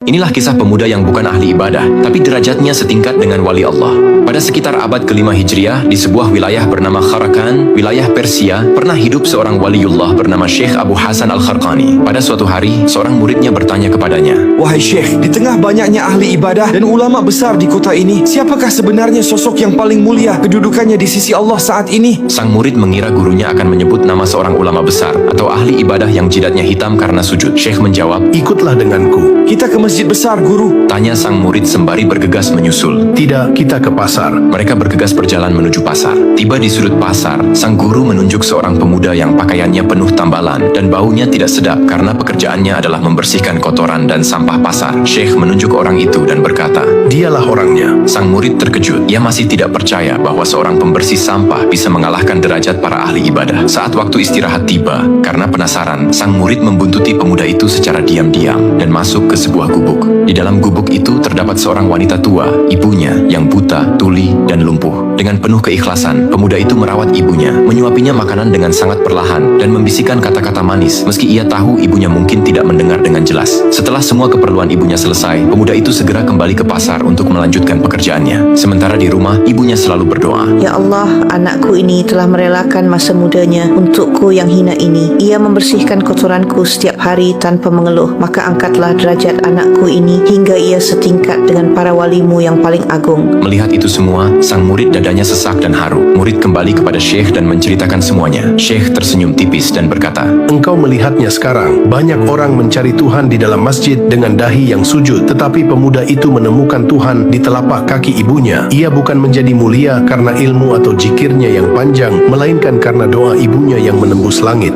Inilah kisah pemuda yang bukan ahli ibadah, tapi derajatnya setingkat dengan wali Allah. Pada sekitar abad ke-5 Hijriah, di sebuah wilayah bernama Kharakan, wilayah Persia, pernah hidup seorang waliullah bernama Syekh Abu Hasan Al-Kharqani. Pada suatu hari, seorang muridnya bertanya kepadanya, "Wahai Syekh, di tengah banyaknya ahli ibadah dan ulama besar di kota ini, siapakah sebenarnya sosok yang paling mulia kedudukannya di sisi Allah saat ini?" Sang murid mengira gurunya akan menyebut nama seorang ulama besar atau ahli ibadah yang jidatnya hitam karena sujud. Syekh menjawab, "Ikutlah denganku." "Kita ke masjid besar, Guru." tanya sang murid sembari bergegas menyusul. "Tidak, kita ke pasar." Mereka bergegas berjalan menuju pasar. Tiba di sudut pasar, sang guru menunjuk seorang pemuda yang pakaiannya penuh tambalan dan baunya tidak sedap karena pekerjaannya adalah membersihkan kotoran dan sampah pasar. Syekh menunjuk orang itu dan berkata, "Dialah orangnya." sang murid terkejut. Ia masih tidak percaya bahwa seorang pembersih sampah bisa mengalahkan derajat para ahli ibadah. Saat waktu istirahat tiba, karena penasaran, sang murid membuntuti pemuda itu secara diam-diam dan masuk ke sebuah gubuk. Di dalam gubuk itu terdapat seorang wanita tua, ibunya yang buta, tuli, dan lumpuh. Dengan penuh keikhlasan, pemuda itu merawat ibunya, menyuapinya makanan dengan sangat perlahan, dan membisikkan kata-kata manis, meski ia tahu ibunya mungkin tidak mendengar dengan jelas. Setelah semua keperluan ibunya selesai, pemuda itu segera kembali ke pasar untuk melanjutkan pekerjaannya. Sementara di rumah, ibunya selalu berdoa, Ya Allah, anakku ini telah merelakan masa mudanya untukku yang hina ini. Ia membersihkan kotoranku setiap hari tanpa mengeluh. Maka angkatlah derajat anakku ini hingga ia setingkat dengan para walimu yang paling agung. Melihat itu semua, sang murid dadanya sesak dan haru. Murid kembali kepada Syekh dan menceritakan semuanya. Syekh tersenyum tipis dan berkata, "Engkau melihatnya sekarang. Banyak orang mencari Tuhan di dalam masjid dengan dahi yang sujud. Tetapi pemuda itu menemukan Tuhan di telapak kaki ibunya. Ia bukan menjadi mulia karena ilmu atau jikirnya yang panjang, melainkan karena doa ibunya yang menembus langit."